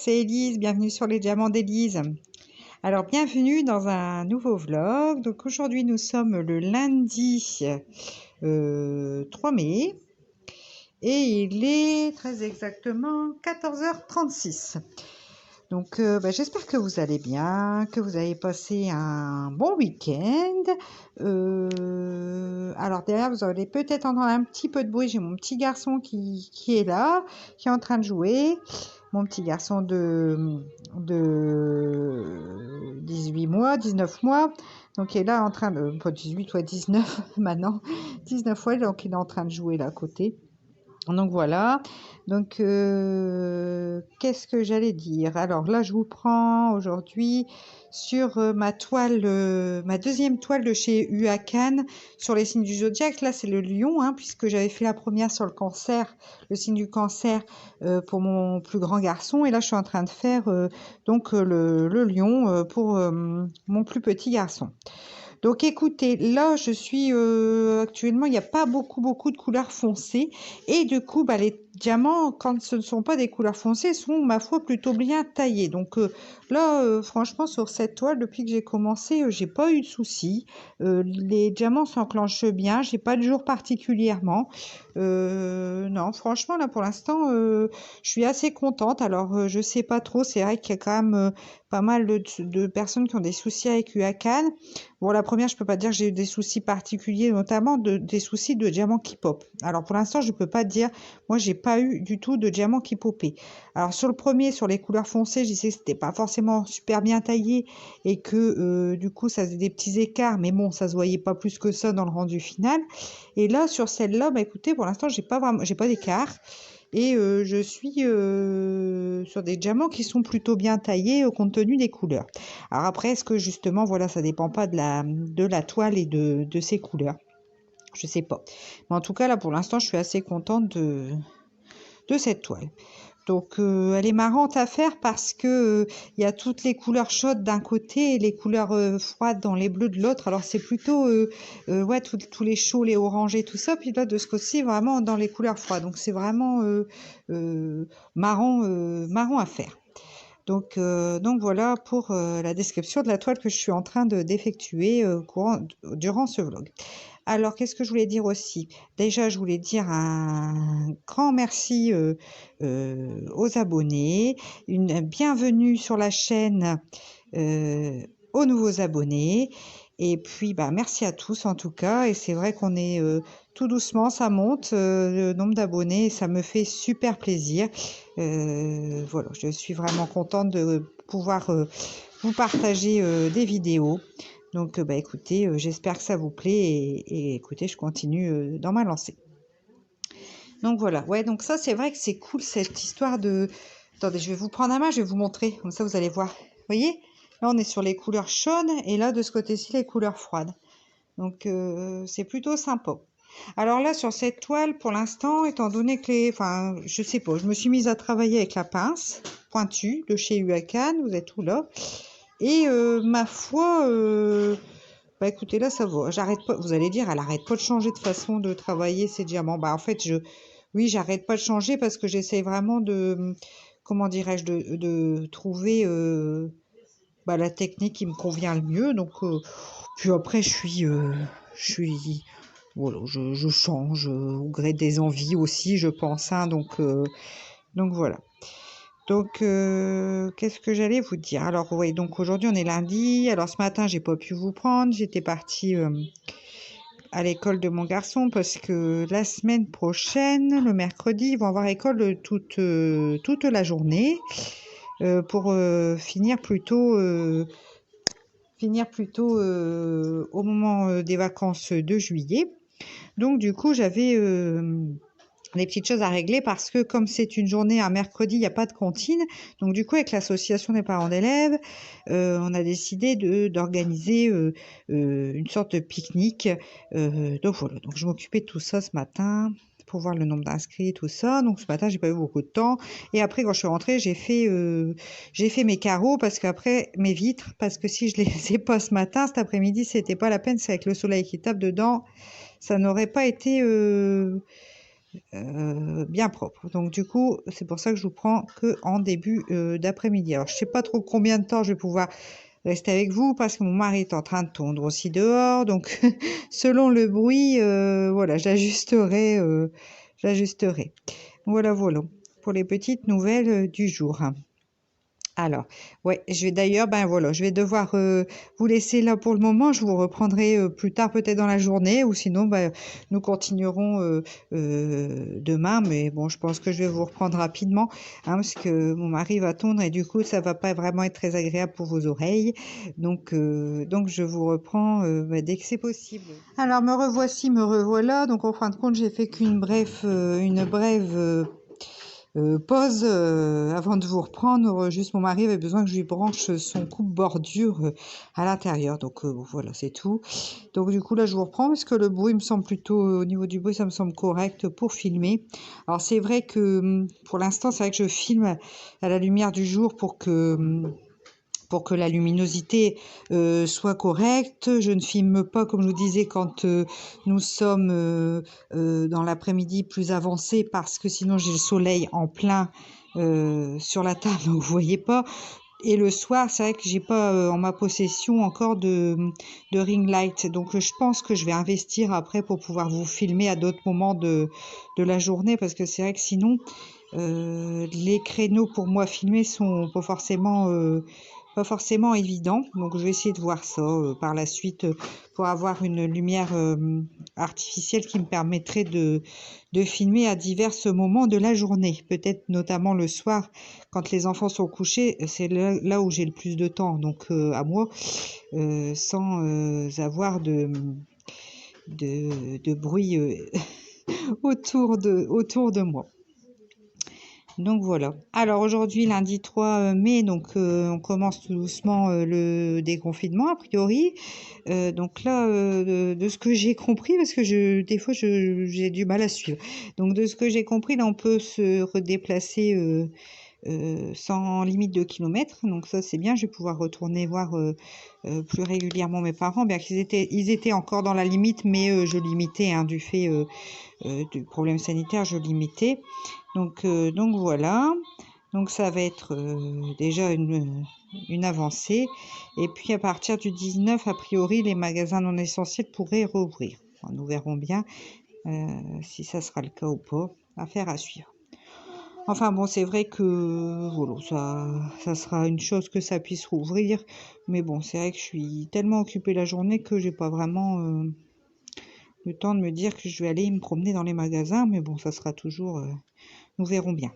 c'est Élise, bienvenue sur les diamants d'Élise. Alors bienvenue dans un nouveau vlog. Donc aujourd'hui nous sommes le lundi 3 mai et il est très exactement 14h36. Donc j'espère que vous allez bien, que vous avez passé un bon week-end. Alors derrière vous allez peut-être entendre un petit peu de bruit, j'ai mon petit garçon qui est là, qui est en train de jouer. Mon petit garçon de 18 mois, 19 mois, donc il est là en train de, pas 18, ouais 19 maintenant, 19 fois, donc il est en train de jouer là à côté. Donc voilà, donc qu'est-ce que j'allais dire? Alors là, je vous prends aujourd'hui sur ma toile, ma deuxième toile de chez Huacan sur les signes du zodiaque. Là, c'est le lion, hein, puisque j'avais fait la première sur le cancer, le signe du cancer pour mon plus grand garçon. Et là, je suis en train de faire donc le lion pour mon plus petit garçon. Donc écoutez, là je suis actuellement, il n'y a pas beaucoup de couleurs foncées et du coup les diamants, quand ce ne sont pas des couleurs foncées, sont ma foi plutôt bien taillés. Donc là franchement sur cette toile, depuis que j'ai commencé, j'ai pas eu de soucis. Les diamants s'enclenchent bien, j'ai pas de jour particulièrement. Non franchement là pour l'instant je suis assez contente. Alors je sais pas trop, c'est vrai qu'il y a quand même pas mal de personnes qui ont des soucis avec Huacan. Bon, la première, je peux pas dire que j'ai eu des soucis particuliers, notamment des soucis de diamants qui pop. Alors pour l'instant, je peux pas dire, moi j'ai pas eu du tout de diamants qui popaient. Alors sur le premier, sur les couleurs foncées, je disais que c'était pas forcément super bien taillé et que du coup ça faisait des petits écarts, mais bon, ça se voyait pas plus que ça dans le rendu final. Et là, sur celle-là, écoutez, pour l'instant, j'ai pas d'écart. Et je suis sur des diamants qui sont plutôt bien taillés compte tenu des couleurs. Alors après, est-ce que justement, voilà, ça dépend pas de la toile et de ses couleurs. Je sais pas. Mais en tout cas, là, pour l'instant, je suis assez contente de cette toile. Donc, elle est marrante à faire parce que il y a toutes les couleurs chaudes d'un côté et les couleurs froides dans les bleus de l'autre. Alors, c'est plutôt, ouais, tous les chauds, les orangés, tout ça. Puis là, de ce côté-ci, vraiment dans les couleurs froides. Donc, c'est vraiment marrant à faire. Donc voilà pour la description de la toile que je suis en train d'effectuer durant ce vlog. Alors, qu'est-ce que je voulais dire aussi? Déjà, je voulais dire un grand merci aux abonnés, une bienvenue sur la chaîne aux nouveaux abonnés. Et puis, merci à tous en tout cas. Et c'est vrai qu'on est tout doucement, ça monte le nombre d'abonnés et ça me fait super plaisir. Voilà, je suis vraiment contente de pouvoir vous partager des vidéos. Donc, écoutez, j'espère que ça vous plaît et écoutez, je continue dans ma lancée. Donc, voilà. Ouais, donc ça, c'est vrai que c'est cool, cette histoire de... Attendez, je vais vous prendre la main, je vais vous montrer. Comme ça, vous allez voir. Vous voyez? Là, on est sur les couleurs chaudes et là, de ce côté-ci, les couleurs froides. Donc, c'est plutôt sympa. Alors là, sur cette toile, pour l'instant, étant donné que enfin, je sais pas, je me suis mise à travailler avec la pince pointue de chez Huacan. Vous êtes tout là. Et ma foi, écoutez, là, ça va. J'arrête pas. Vous allez dire, elle arrête pas de changer de façon de travailler ces diamants. En fait, oui, j'arrête pas de changer parce que j'essaie vraiment de, comment dirais-je, de trouver la technique qui me convient le mieux. Donc, puis après, je suis, voilà, je change au gré des envies aussi, je pense. Hein, donc voilà. Donc, qu'est-ce que j'allais vous dire? Alors, oui, donc aujourd'hui, on est lundi. Alors, ce matin, j'ai pas pu vous prendre. J'étais partie à l'école de mon garçon parce que la semaine prochaine, le mercredi, ils vont avoir école toute la journée pour finir plutôt au moment des vacances de juillet. Donc, du coup, j'avais des petites choses à régler parce que comme c'est une journée, un mercredi, il n'y a pas de cantine. Donc du coup, avec l'association des parents d'élèves, on a décidé d'organiser une sorte de pique-nique. Donc voilà, donc je m'occupais de tout ça ce matin pour voir le nombre d'inscrits, tout ça. Donc ce matin, j'ai pas eu beaucoup de temps. Et après, quand je suis rentrée, j'ai fait mes carreaux parce qu'après mes vitres, parce que si je les ai pas ce matin, cet après-midi, c'était pas la peine. C'est avec le soleil qui tape dedans, ça n'aurait pas été bien propre. Donc du coup, c'est pour ça que je vous prends que en début d'après-midi. Alors je sais pas trop combien de temps je vais pouvoir rester avec vous parce que mon mari est en train de tondre aussi dehors. Donc selon le bruit, voilà, j'ajusterai. Voilà, voilà pour les petites nouvelles du jour. Alors, ouais, je vais d'ailleurs, ben voilà, je vais devoir vous laisser là pour le moment. Je vous reprendrai plus tard, peut-être dans la journée, ou sinon, ben, nous continuerons demain. Mais bon, je pense que je vais vous reprendre rapidement, hein, parce que mon mari va tondre et du coup, ça va pas vraiment être très agréable pour vos oreilles. Donc je vous reprends ben, dès que c'est possible. Alors, me revoici, me revoilà. Donc, en fin de compte, j'ai fait une brève pause avant de vous reprendre. Juste mon mari avait besoin que je lui branche son coupe-bordure à l'intérieur. Donc voilà, c'est tout. Donc du coup là je vous reprends parce que le bruit me semble plutôt, au niveau du bruit ça me semble correct pour filmer. Alors c'est vrai que pour l'instant c'est vrai que je filme à la lumière du jour pour que la luminosité soit correcte. Je ne filme pas, comme je vous disais, quand nous sommes dans l'après-midi plus avancé, parce que sinon j'ai le soleil en plein sur la table, donc vous voyez pas. Et le soir, c'est vrai que j'ai pas en ma possession encore de ring light. Donc je pense que je vais investir après pour pouvoir vous filmer à d'autres moments de la journée, parce que c'est vrai que sinon, les créneaux pour moi filmer sont pas forcément évident. Donc je vais essayer de voir ça par la suite pour avoir une lumière artificielle qui me permettrait de filmer à divers moments de la journée. Peut-être notamment le soir quand les enfants sont couchés, c'est là où j'ai le plus de temps. Donc à moi, sans avoir de bruit autour de moi. Donc voilà. Alors aujourd'hui, lundi 3 mai, donc on commence tout doucement le déconfinement a priori. Donc là, de ce que j'ai compris, parce que des fois j'ai du mal à suivre. Donc de ce que j'ai compris, là on peut se redéplacer sans limite de kilomètres. Donc ça c'est bien, je vais pouvoir retourner voir plus régulièrement mes parents, bien ils étaient encore dans la limite, mais je limitais hein, du fait du problème sanitaire, je limitais. Donc voilà, donc ça va être déjà une avancée. Et puis à partir du 19, a priori, les magasins non essentiels pourraient rouvrir. Enfin, nous verrons bien si ça sera le cas ou pas. Affaire à suivre. Enfin bon, c'est vrai que voilà, ça sera une chose que ça puisse rouvrir. Mais bon, c'est vrai que je suis tellement occupée la journée que j'ai pas vraiment le temps de me dire que je vais aller me promener dans les magasins. Mais bon, ça sera toujours... nous verrons bien.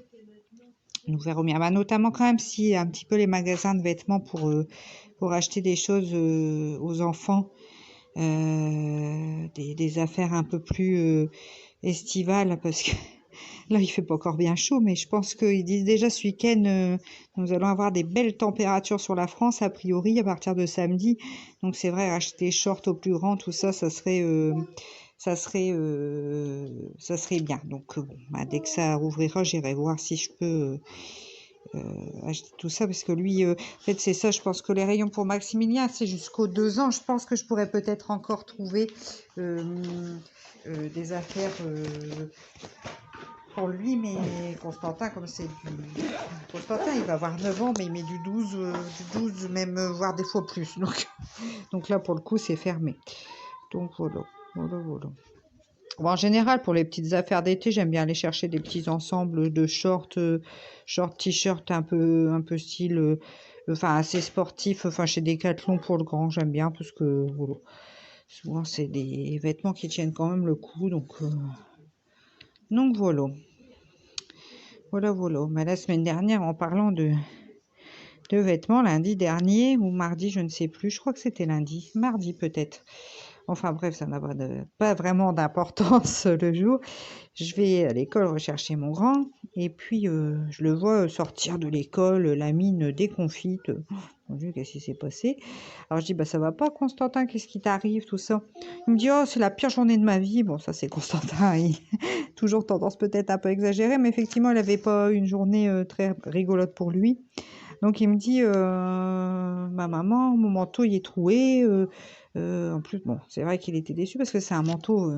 Nous verrons bien. Bah, notamment quand même si un petit peu les magasins de vêtements pour acheter des choses aux enfants, des affaires un peu plus estivales, parce que là il fait pas encore bien chaud, mais je pense qu'ils disent déjà ce week-end nous allons avoir des belles températures sur la France a priori à partir de samedi. Donc c'est vrai, acheter des shorts au plus grand, tout ça, ça serait bien. Donc bon, bah, dès que ça rouvrira, j'irai voir si je peux acheter tout ça, parce que lui, en fait, c'est ça, je pense que les rayons pour Maximilien, c'est jusqu'aux 2 ans. Je pense que je pourrais peut-être encore trouver des affaires pour lui, mais Constantin, comme c'est du... Constantin, il va avoir 9 ans, mais il met du 12 même, voire des fois plus. Donc là, pour le coup, c'est fermé. Donc voilà. Bon, en général, pour les petites affaires d'été, j'aime bien aller chercher des petits ensembles de shorts, t-shirts un peu style, enfin assez sportif, enfin chez Decathlon pour le grand, j'aime bien parce que voilà, souvent c'est des vêtements qui tiennent quand même le coup, donc voilà. Voilà. Mais la semaine dernière, en parlant de vêtements, lundi dernier ou mardi, je ne sais plus, je crois que c'était lundi, mardi peut-être. Enfin bref, ça n'a pas vraiment d'importance le jour. Je vais à l'école rechercher mon grand et puis je le vois sortir de l'école, la mine déconfite. Mon Dieu, qu'est-ce qui s'est passé? Alors je dis, bah ça va pas Constantin, qu'est-ce qui t'arrive, tout ça? Il me dit, oh c'est la pire journée de ma vie. Bon, ça c'est Constantin, il toujours tendance peut-être un peu exagérée, mais effectivement il n'avait pas une journée très rigolote pour lui. Donc il me dit, ma maman, mon manteau il est troué. En plus, bon, c'est vrai qu'il était déçu parce que c'est un manteau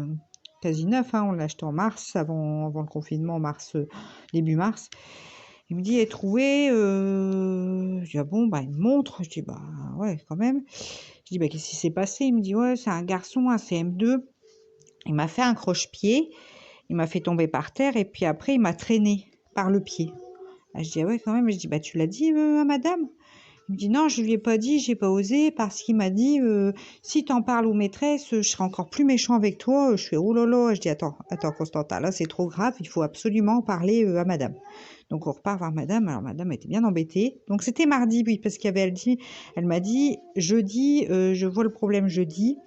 quasi neuf, hein, on l'a acheté en mars, avant le confinement, mars, début mars. Il me dit: «Est trouvé», je dis: «Ah bon?» Bah, il me montre, je dis: «Bah, ouais, quand même». Je dis: «Bah, qu'est-ce qui s'est passé?» Il me dit: «Ouais, c'est un garçon, un CM2, il m'a fait un croche-pied, il m'a fait tomber par terre et puis après il m'a traîné par le pied». Ah, je dis: «Ah ouais, quand même». Je dis: «Bah, tu l'as dit, à madame?» Il me dit: «Non, je lui ai pas dit, j'ai pas osé parce qu'il m'a dit, si tu en parles aux maîtresses, je serai encore plus méchant avec toi». Je fais: «Oh là là!» Je dis: «Attends, attends Constantin, là c'est trop grave, il faut absolument en parler, à madame». Donc on repart voir madame, alors madame était bien embêtée. Donc c'était mardi, oui, parce elle m'a dit: «Jeudi, je vois le problème jeudi».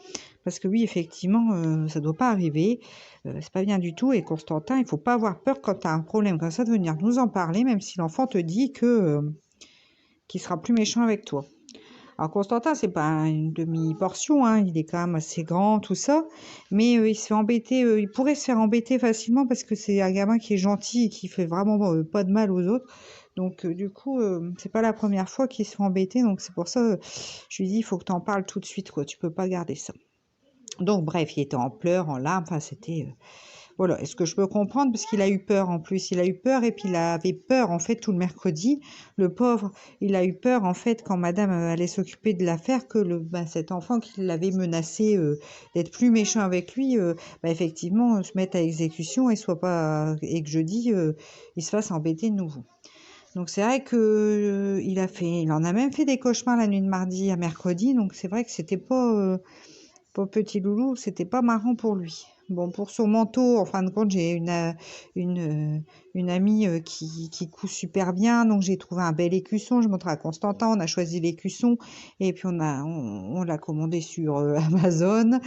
Parce que oui, effectivement, ça doit pas arriver, c'est pas bien du tout et Constantin, il faut pas avoir peur quand tu as un problème comme ça de venir nous en parler, même si l'enfant te dit qu'il sera plus méchant avec toi. Alors Constantin, c'est pas une demi-portion, hein, il est quand même assez grand, tout ça, mais il se fait embêter, il pourrait se faire embêter facilement parce que c'est un gamin qui est gentil et qui fait vraiment pas de mal aux autres. Donc du coup, c'est pas la première fois qu'il se fait embêter, donc c'est pour ça, je lui dis: «Il faut que tu en parles tout de suite, quoi, tu peux pas garder ça». Donc bref, il était en pleurs, en larmes, enfin c'était, voilà. Et ce que je peux comprendre parce qu'il a eu peur en plus, il a eu peur et puis il avait peur en fait tout le mercredi. Le pauvre, il a eu peur en fait quand madame, allait s'occuper de l'affaire que cet enfant qui l'avait menacé, d'être plus méchant avec lui, effectivement, se mette à exécution et soit pas et que jeudi, il se fasse embêter de nouveau. Donc c'est vrai que, il en a même fait des cauchemars la nuit de mardi à mercredi, donc c'est vrai que c'était pas, pauvre petit loulou, c'était pas marrant pour lui. Bon, pour son manteau, en fin de compte, j'ai une amie qui coud super bien, donc j'ai trouvé un bel écusson. Je montre à Constantin, on a choisi l'écusson et puis on l'a commandé sur Amazon.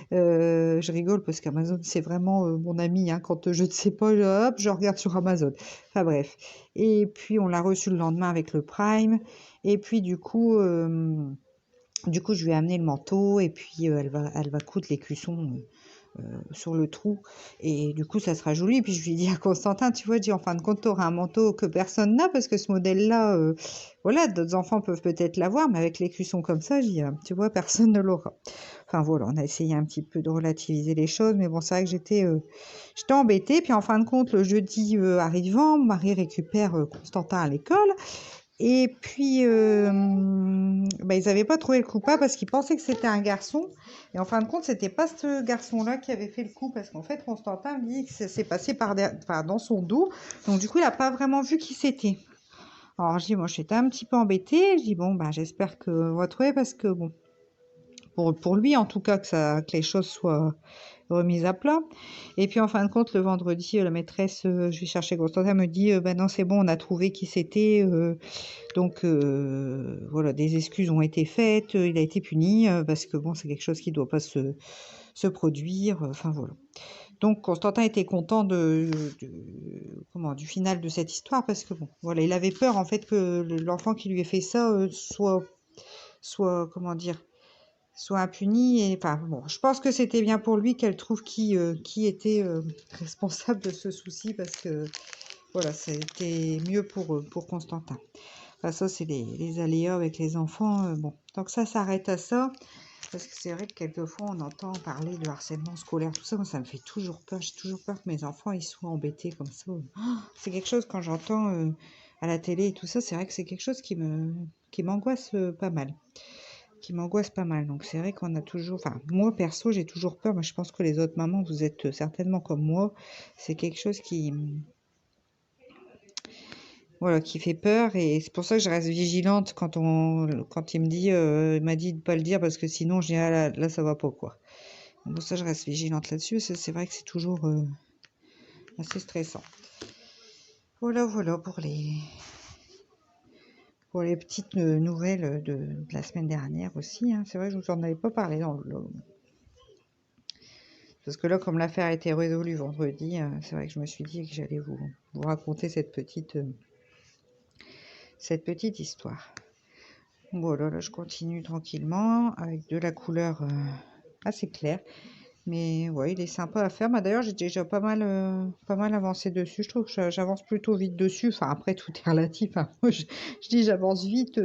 Je rigole parce qu'Amazon, c'est vraiment mon ami, hein. Quand je ne sais pas, hop, je regarde sur Amazon. Enfin bref. Et puis on l'a reçu le lendemain avec le Prime. Et puis du coup, je lui ai amené le manteau et puis elle va coudre l'écusson sur le trou. Et du coup, ça sera joli. Et puis je lui ai dit à Constantin, tu vois, je dis, en fin de compte, tu auras un manteau que personne n'a parce que ce modèle-là, voilà, d'autres enfants peuvent peut-être l'avoir, mais avec l'écusson comme ça, je dis, tu vois, personne ne l'aura. Enfin voilà, on a essayé un petit peu de relativiser les choses, mais bon, c'est vrai que j'étais embêtée. Puis en fin de compte, le jeudi arrivant, mon mari récupère Constantin à l'école. Et puis, ils n'avaient pas trouvé le coupable parce qu'ils pensaient que c'était un garçon. Et en fin de compte, c'était pas ce garçon-là qui avait fait le coup parce qu'en fait, Constantin me dit que ça s'est passé dans son dos. Donc, du coup, il n'a pas vraiment vu qui c'était. Alors, je dis, moi, j'étais un petit peu embêtée. Je dis, bon, j'espère qu'on va trouver parce que, bon, pour lui, en tout cas, que les choses soient remise à plat. Et puis en fin de compte, le vendredi, la maîtresse, je vais chercher Constantin, me dit, non, c'est bon, on a trouvé qui c'était. Donc voilà, des excuses ont été faites, il a été puni, parce que bon, c'est quelque chose qui ne doit pas se produire. Enfin voilà. Donc Constantin était content du final de cette histoire parce que bon, voilà, il avait peur en fait que l'enfant qui lui ait fait ça soit comment dire, soit impuni. Et enfin bon, je pense que c'était bien pour lui qu'elle trouve qui était responsable de ce souci parce que voilà, c'était mieux pour Constantin. Enfin, ça, c'est les aléas avec les enfants. Bon, donc ça s'arrête à ça. Parce que c'est vrai que quelquefois, on entend parler de harcèlement scolaire, tout ça. Moi, ça me fait toujours peur. J'ai toujours peur que mes enfants ils soient embêtés comme ça. C'est quelque chose, quand j'entends à la télé et tout ça, c'est vrai que c'est quelque chose qui m'angoisse pas mal. Qui m'angoisse pas mal. Donc c'est vrai qu'on a toujours, enfin moi perso j'ai toujours peur, mais je pense que les autres mamans vous êtes certainement comme moi. C'est quelque chose voilà, qui fait peur et c'est pour ça que je reste vigilante quand il me dit, il m'a dit de pas le dire parce que sinon je dis ah là ça va pas quoi. Donc pour ça je reste vigilante là-dessus. C'est vrai que c'est toujours assez stressant. Voilà voilà pour les petites nouvelles de la semaine dernière aussi, hein. C'est vrai que je vous en avais pas parlé parce que là, comme l'affaire a été résolue vendredi, c'est vrai que je me suis dit que j'allais vous raconter cette petite histoire. Voilà, là, je continue tranquillement avec de la couleur assez claire. Mais ouais, il est sympa à faire. Bah, d'ailleurs, j'ai déjà pas mal avancé dessus. Je trouve que j'avance plutôt vite dessus. Enfin, après, tout est relatif, hein. Moi, je dis j'avance vite.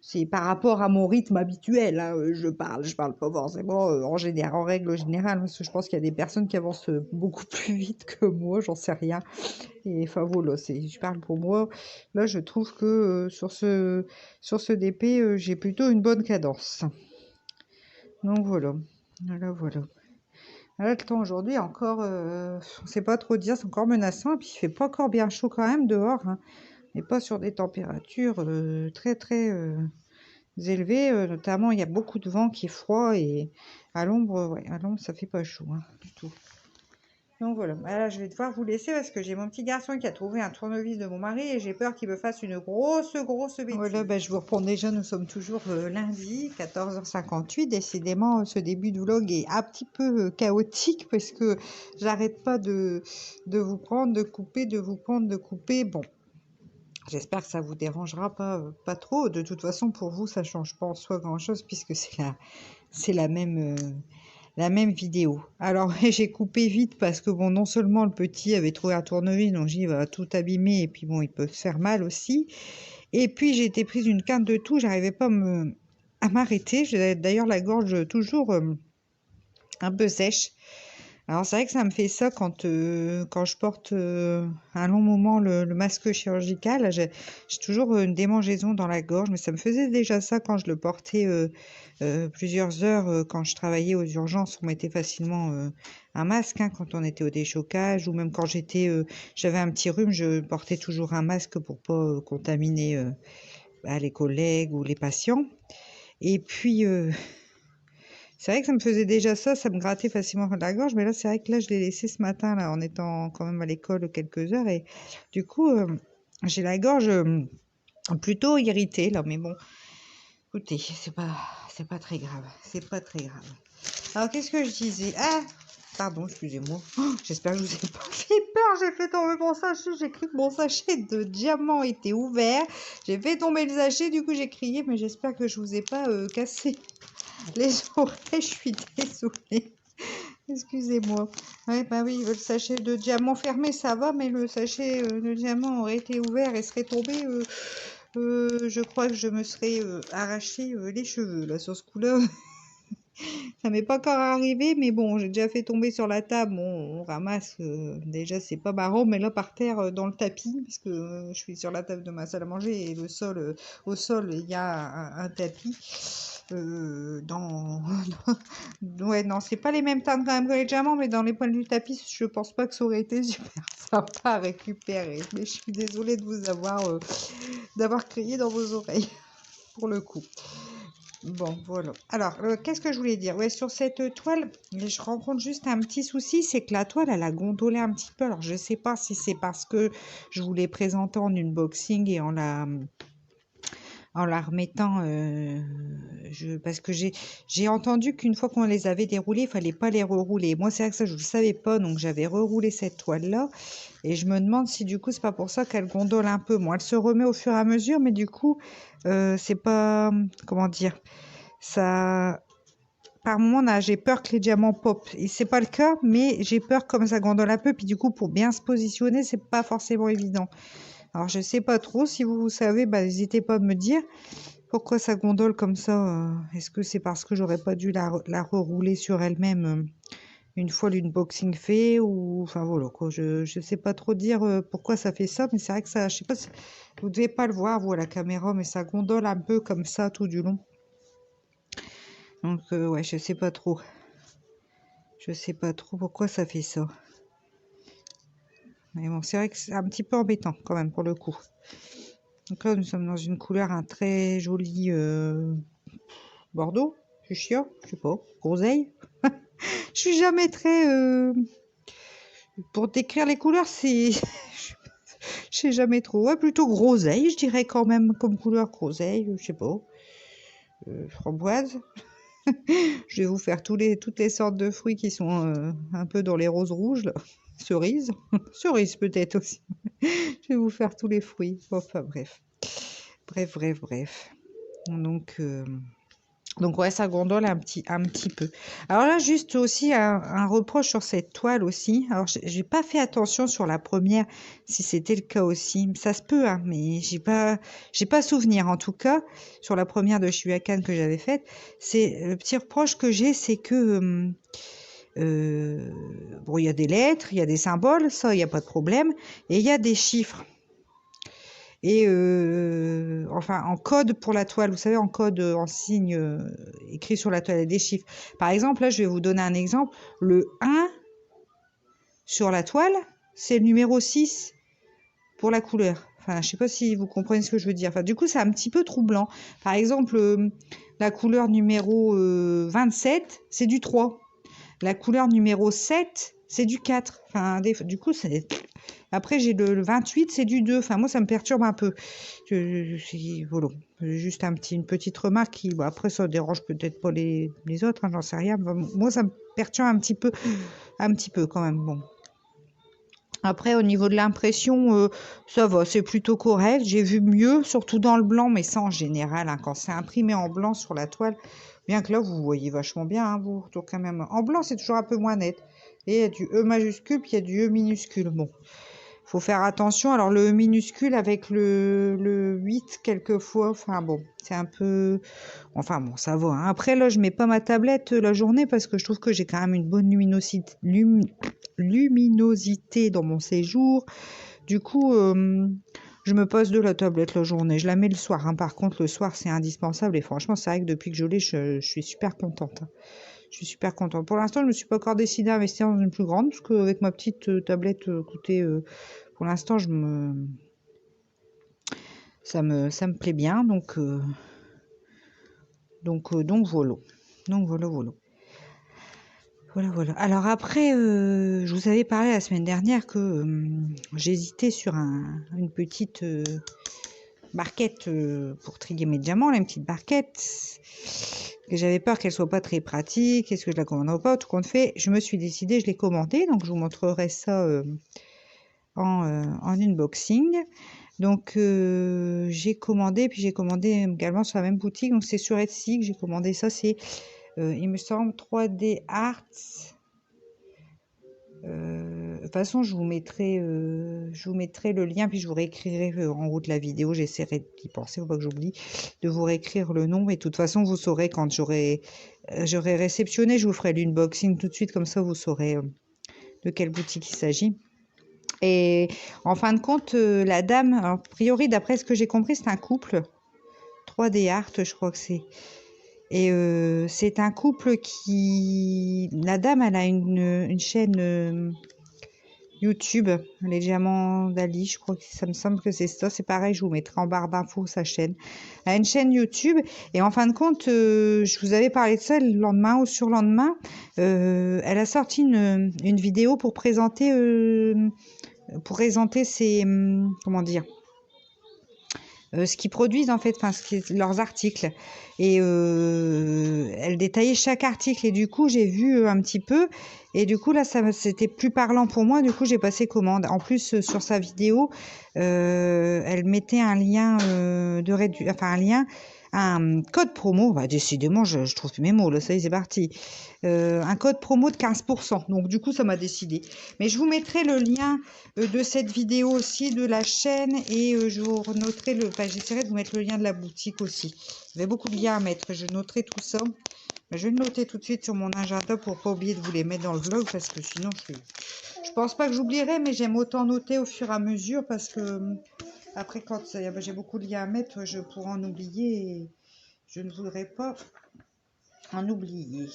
C'est par rapport à mon rythme habituel, hein, je parle pas forcément en général, en règle générale, parce que je pense qu'il y a des personnes qui avancent beaucoup plus vite que moi. J'en sais rien. Et enfin voilà, je parle pour moi. Là, je trouve que sur ce DP, j'ai plutôt une bonne cadence. Donc voilà, voilà. Là, le temps aujourd'hui, encore, on ne sait pas trop dire, c'est encore menaçant. Et puis, il fait pas encore bien chaud quand même dehors, hein. On n'est pas sur des températures très, très élevées. Notamment, il y a beaucoup de vent qui est froid. Et à l'ombre, ouais, à l'ombre, ça fait pas chaud, hein, du tout. Donc voilà, là, je vais devoir vous laisser parce que j'ai mon petit garçon qui a trouvé un tournevis de mon mari et j'ai peur qu'il me fasse une grosse bêtise. Voilà, bah, je vous reprends déjà, nous sommes toujours lundi, 14h58. Décidément, ce début de vlog est un petit peu chaotique parce que j'arrête pas de vous prendre, de couper, de vous prendre, de couper. Bon, j'espère que ça vous dérangera pas trop. De toute façon, pour vous, ça change pas en soi grand-chose puisque c'est la même vidéo. Alors, j'ai coupé vite parce que, bon, non seulement le petit avait trouvé un tournevis, donc j'y va tout abîmer, et puis bon, il peut se faire mal aussi. Et puis, j'ai été prise d'une quinte de toux, j'arrivais pas à m'arrêter. J'ai d'ailleurs la gorge toujours un peu sèche. Alors, c'est vrai que ça me fait ça quand je porte un long moment le masque chirurgical. J'ai toujours une démangeaison dans la gorge, mais ça me faisait déjà ça quand je le portais plusieurs heures. Quand je travaillais aux urgences, on mettait facilement un masque, hein, quand on était au déchocage, ou même quand j'avais un petit rhume, je portais toujours un masque pour pas contaminer les collègues ou les patients. Et puis, c'est vrai que ça me faisait déjà ça, ça me grattait facilement la gorge, mais là, c'est vrai que là, je l'ai laissé ce matin, là, en étant quand même à l'école quelques heures, et du coup, j'ai la gorge plutôt irritée, là, mais bon, écoutez, c'est pas très grave, c'est pas très grave. Alors, qu'est-ce que je disais? Ah, pardon, excusez-moi, oh, j'espère que je vous ai pas fait peur, j'ai fait tomber mon sachet, j'ai cru que mon sachet de diamant était ouvert, j'ai fait tomber le sachet, du coup, j'ai crié, mais j'espère que je vous ai pas cassé les oreilles, je suis désolée. Excusez-moi. Ouais, bah oui, le sachet de diamant fermé, ça va, mais le sachet de diamant aurait été ouvert et serait tombé. Je crois que je me serais arraché les cheveux, là, sur ce coup-là. Ça m'est pas encore arrivé, mais bon, j'ai déjà fait tomber sur la table. Bon, on ramasse. Déjà, c'est pas marrant, mais là, par terre, dans le tapis, parce que je suis sur la table de ma salle à manger et au sol, il y a un tapis. Ouais, non, c'est pas les mêmes teintes quand même que les diamants, mais dans les poils du tapis, je pense pas que ça aurait été super sympa à récupérer. Mais je suis désolée de vous d'avoir crié dans vos oreilles, pour le coup. Bon, voilà. Alors, qu'est-ce que je voulais dire? Ouais, sur cette toile, je rencontre juste un petit souci, c'est que la toile, elle a gondolé un petit peu. Alors, je sais pas si c'est parce que je vous l'ai présentée en unboxing et en la remettant, parce que j'ai entendu qu'une fois qu'on les avait déroulés, il fallait pas les rerouler. Moi, c'est vrai que ça, je ne le savais pas, donc j'avais reroulé cette toile-là. Et je me demande si du coup, c'est pas pour ça qu'elle gondole un peu. Bon, elle se remet au fur et à mesure, mais du coup, c'est pas, comment dire, ça. Par moment, j'ai peur que les diamants pop. Et c'est pas le cas, mais j'ai peur comme ça gondole un peu. Puis du coup, pour bien se positionner, c'est pas forcément évident. Alors, je sais pas trop. Si vous savez, bah, n'hésitez pas à me dire pourquoi ça gondole comme ça. Est-ce que c'est parce que j'aurais pas dû la rerouler sur elle-même une fois l'unboxing fait ou enfin voilà quoi. Je sais pas trop dire pourquoi ça fait ça, mais c'est vrai que ça, je sais pas si vous devez pas le voir vous à la caméra, mais ça gondole un peu comme ça tout du long. Donc ouais, je sais pas trop. Je sais pas trop pourquoi ça fait ça. Mais bon, c'est vrai que c'est un petit peu embêtant quand même pour le coup. Donc là, nous sommes dans une couleur, un très joli bordeaux, fuchsia, je sais pas, groseille. Je suis jamais très... Pour décrire les couleurs, c'est... Je sais jamais trop. Ouais, plutôt groseille, je dirais quand même, comme couleur groseille, je sais pas. Framboise. Je vais vous faire toutes les sortes de fruits qui sont un peu dans les roses rouges, là. Cerise. Cerise peut-être aussi. Je vais vous faire tous les fruits. Enfin bref. Bref. Donc Donc ouais, ça gondole un petit peu. Alors là, juste aussi un reproche sur cette toile aussi. Alors j'ai pas fait attention sur la première, si c'était le cas aussi. Ça se peut, hein, mais j'ai pas souvenir en tout cas sur la première de Shuyakan que j'avais faite. C'est le petit reproche que j'ai, c'est que bon, il y a des lettres, il y a des symboles, ça, il n'y a pas de problème, et il y a des chiffres. Et enfin, en code pour la toile, vous savez, en code, en signe écrit sur la toile, il y a des chiffres. Par exemple, là, je vais vous donner un exemple. Le 1 sur la toile, c'est le numéro 6 pour la couleur. Enfin, je sais pas si vous comprenez ce que je veux dire. Enfin, du coup, c'est un petit peu troublant. Par exemple, la couleur numéro 27, c'est du 3. La couleur numéro 7, c'est du 4. Enfin, du coup, c'est... Après, j'ai le 28, c'est du 2. Enfin, moi, ça me perturbe un peu. Voilà. Juste une petite remarque qui, bon, après, ça dérange peut-être pas les autres, hein, j'en sais rien. Moi, ça me perturbe un petit peu quand même. Bon. Après, au niveau de l'impression, ça va, c'est plutôt correct. J'ai vu mieux, surtout dans le blanc, mais ça en général, hein, quand c'est imprimé en blanc sur la toile, bien que là, vous voyez vachement bien, hein, vous, donc quand même. En blanc, c'est toujours un peu moins net. Et il y a du E majuscule, puis il y a du E minuscule. Bon, faut faire attention. Alors, le E minuscule avec le 8, quelquefois, enfin bon, c'est un peu... Enfin bon, ça va, hein. Après, là, je mets pas ma tablette la journée parce que je trouve que j'ai quand même une bonne luminosité dans mon séjour. Du coup, je me pose de la tablette la journée. Je la mets le soir, hein. Par contre, le soir, c'est indispensable. Et franchement, c'est vrai que depuis que je l'ai, je suis super contente, hein. Je suis super contente. Pour l'instant, je ne me suis pas encore décidée à investir dans une plus grande, parce qu'avec ma petite tablette, écoutez, pour l'instant, ça me plaît bien. Donc voilà. Donc voilà, voilà. Voilà. Alors après, je vous avais parlé la semaine dernière que j'hésitais sur une petite barquette pour trier mes diamants, là, une petite barquette. Que j'avais peur qu'elle soit pas très pratique. Est-ce que je la commanderais pas? Tout compte fait, je me suis décidée, je l'ai commandée. Donc je vous montrerai ça en unboxing. Donc j'ai commandé, puis j'ai commandé également sur la même boutique. Donc c'est sur Etsy que j'ai commandé ça. C'est il me semble 3D Arts. De toute façon, je vous mettrai le lien, puis je vous réécrirai en haut de la vidéo. J'essaierai d'y penser, faut pas que j'oublie, de vous réécrire le nom. Et de toute façon, vous saurez quand j'aurai réceptionné. Je vous ferai l'unboxing tout de suite, comme ça vous saurez de quelle boutique il s'agit. Et en fin de compte, la dame, alors, a priori, d'après ce que j'ai compris, c'est un couple. 3D Art, je crois que c'est. Et c'est un couple qui... La dame, elle a une chaîne YouTube, les diamants d'Ali, je crois que ça me semble que c'est ça. C'est pareil, je vous mettrai en barre d'infos sa chaîne. Elle a une chaîne YouTube et en fin de compte, je vous avais parlé de ça le lendemain ou surlendemain. Elle a sorti une vidéo pour présenter ses... comment dire, ce qu'ils produisent en fait, enfin leurs articles. Et elle détaillait chaque article et du coup j'ai vu un petit peu et du coup là c'était plus parlant pour moi. Du coup j'ai passé commande. En plus sur sa vidéo, elle mettait un lien un code promo. Bah, décidément je trouve plus mes mots là, ça y est, c'est parti. Un code promo de 15%. Donc du coup ça m'a décidé. Mais je vous mettrai le lien de cette vidéo aussi, de la chaîne, et je vous noterai j'essaierai de vous mettre le lien de la boutique aussi. Il y avait beaucoup de liens à mettre, je noterai tout ça. Je vais le noter tout de suite sur mon agenda pour pas oublier de vous les mettre dans le vlog, parce que sinon je pense pas que j'oublierai, mais j'aime autant noter au fur et à mesure, parce que après quand j'ai beaucoup de liens à mettre, je pourrais en oublier, et je ne voudrais pas en oublier.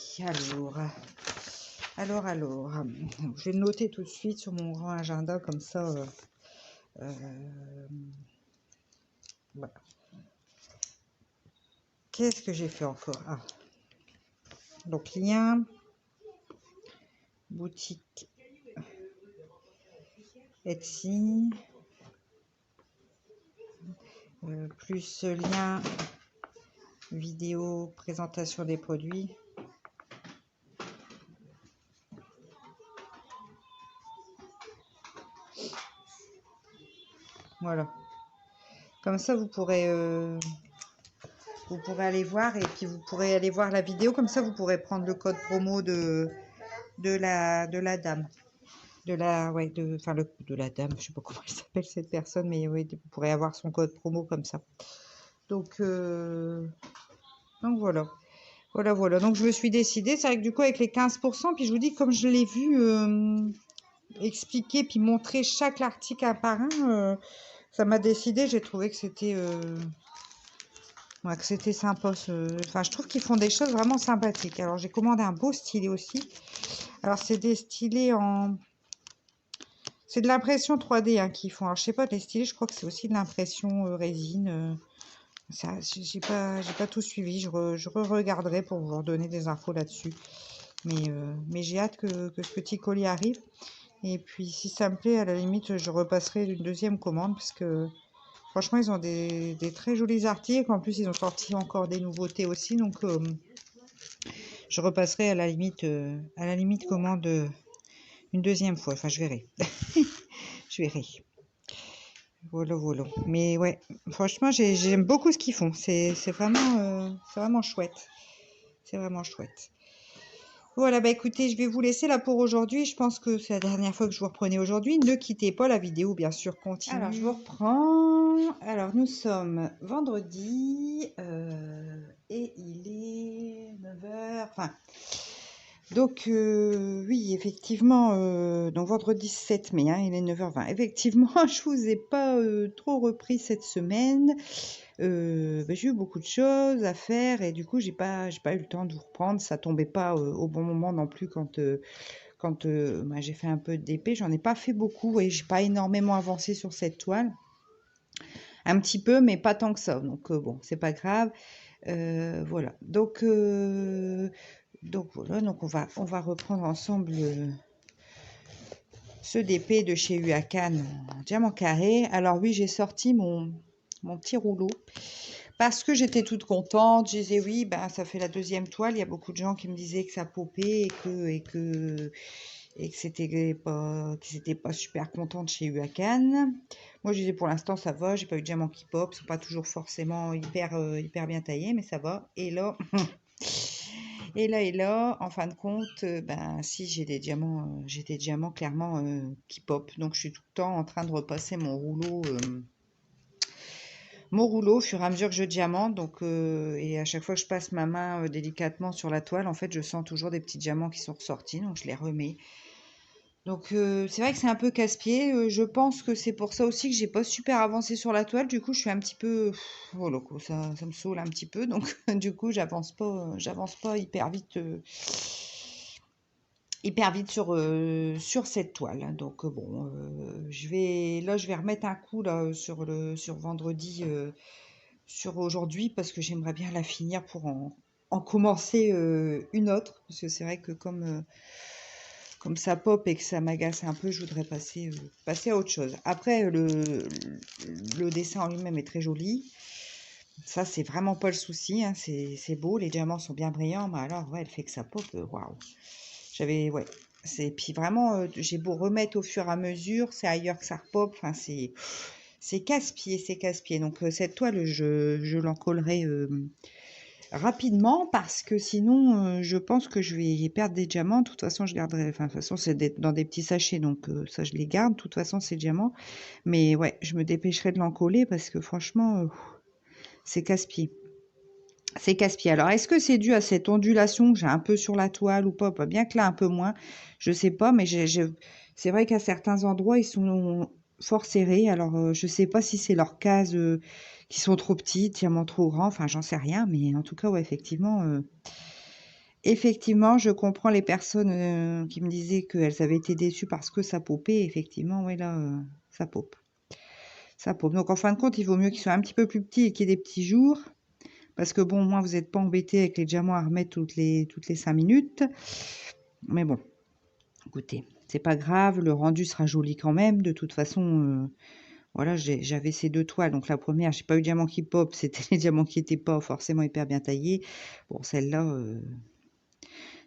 Alors, je vais le noter tout de suite sur mon grand agenda, comme ça, voilà. Qu'est-ce que j'ai fait encore? Donc, lien, boutique, Etsy, plus lien, vidéo, présentation des produits. Voilà. Comme ça, vous pourrez Vous pourrez aller voir et puis vous pourrez aller voir la vidéo. Comme ça, vous pourrez prendre le code promo de la dame. Ouais, enfin, de la dame, je sais pas comment elle s'appelle cette personne, mais oui, vous pourrez avoir son code promo comme ça. Donc voilà. Voilà. Donc je me suis décidée. C'est vrai que du coup, avec les 15%, puis je vous dis, comme je l'ai vu expliquer puis montrer chaque article un par un, ça m'a décidé. J'ai trouvé ouais, que c'était sympa. Enfin, je trouve qu'ils font des choses vraiment sympathiques. Alors, j'ai commandé un beau stylet aussi. Alors, c'est des stylets en... C'est de l'impression 3D hein, qu'ils font. Alors, je sais pas, les stylets, je crois que c'est aussi de l'impression résine. Ça, j'ai pas tout suivi. Je regarderai pour vous redonner des infos là-dessus. Mais j'ai hâte que ce petit colis arrive. Et puis, si ça me plaît, à la limite, je repasserai une deuxième commande parce que franchement, ils ont des très jolis articles. En plus, ils ont sorti encore des nouveautés aussi. Donc, je repasserai à la limite commande une deuxième fois. Enfin, je verrai. Je verrai. Voilà. Mais ouais, franchement, j'aime beaucoup ce qu'ils font. C'est vraiment chouette. C'est vraiment chouette. Voilà, bah écoutez, je vais vous laisser là pour aujourd'hui. Je pense que c'est la dernière fois que je vous reprenais aujourd'hui. Ne quittez pas, la vidéo, bien sûr, continue. Alors, je vous reprends. Alors, nous sommes vendredi et il est 9h. Enfin, donc, oui, effectivement, donc vendredi 7 mai, hein, il est 9h20. Effectivement, je vous ai pas trop repris cette semaine. J'ai eu beaucoup de choses à faire et du coup, j'ai pas eu le temps de vous reprendre. Ça tombait pas au bon moment non plus quand j'ai fait un peu d'épée. J'en ai pas fait beaucoup et j'ai pas énormément avancé sur cette toile. Un petit peu, mais pas tant que ça. Donc, bon, c'est pas grave. Voilà. Donc voilà, donc on va reprendre ensemble ce DP de chez Huacan en diamant carré. Alors oui, j'ai sorti mon petit rouleau parce que j'étais toute contente. Je disais oui, ben ça fait la deuxième toile. Il y a beaucoup de gens qui me disaient que ça popait et que qu'ils étaient pas super contents de chez Huacan. Moi, je disais pour l'instant ça va. J'ai pas eu de diamant qui pop. Ils sont pas toujours forcément hyper bien taillés, mais ça va. Et là. Et là, en fin de compte, ben si j'ai des diamants clairement qui pop. Donc je suis tout le temps en train de repasser mon rouleau au fur et à mesure que je diamante. Donc et à chaque fois que je passe ma main délicatement sur la toile, en fait, je sens toujours des petits diamants qui sont ressortis. Donc je les remets. Donc c'est vrai que c'est un peu casse-pied. Je pense que c'est pour ça aussi que j'ai pas super avancé sur la toile. Du coup, je suis un petit peu, voilà quoi, ça me saoule un petit peu. Donc du coup, j'avance pas hyper vite sur cette toile. Donc bon, je vais remettre un coup là sur vendredi, sur aujourd'hui parce que j'aimerais bien la finir pour en commencer une autre. Parce que c'est vrai que comme ça pop et que ça m'agace un peu, je voudrais passer à autre chose. Après, le dessin en lui-même est très joli. Ça, c'est vraiment pas le souci. Hein. C'est beau, les diamants sont bien brillants. Mais alors, ouais, le fait que ça pop, waouh. Ouais. Puis vraiment, j'ai beau remettre au fur et à mesure, c'est ailleurs que ça repop. Enfin, c'est casse-pied. Donc, cette toile, je l'en collerai rapidement parce que sinon je pense que je vais perdre des diamants. De toute façon je garderai, enfin de toute façon c'est dans des petits sachets donc ça je les garde, de toute façon c'est diamants, mais ouais je me dépêcherai de l'en coller parce que franchement c'est casse-pied. Alors est-ce que c'est dû à cette ondulation que j'ai un peu sur la toile ou pas? Bien que là un peu moins, je sais pas, mais c'est vrai qu'à certains endroits ils sont fort serrés. Alors je sais pas si c'est leurs cases qui sont trop petites, diamants trop grands, enfin j'en sais rien, mais en tout cas ouais effectivement, je comprends les personnes qui me disaient qu'elles avaient été déçues parce que ça popait. Effectivement, oui, là, ça pop. Ça pop. Donc, en fin de compte, il vaut mieux qu'ils soient un petit peu plus petits et qu'il y ait des petits jours. Parce que, bon, moi, vous n'êtes pas embêtés avec les diamants à remettre toutes les 5 minutes. Mais bon, écoutez, c'est pas grave. Le rendu sera joli quand même. De toute façon, voilà, j'avais ces deux toiles. Donc, la première, j'ai pas eu de diamant qui pop. C'était les diamants qui n'étaient pas forcément hyper bien taillés. Bon, celle-là...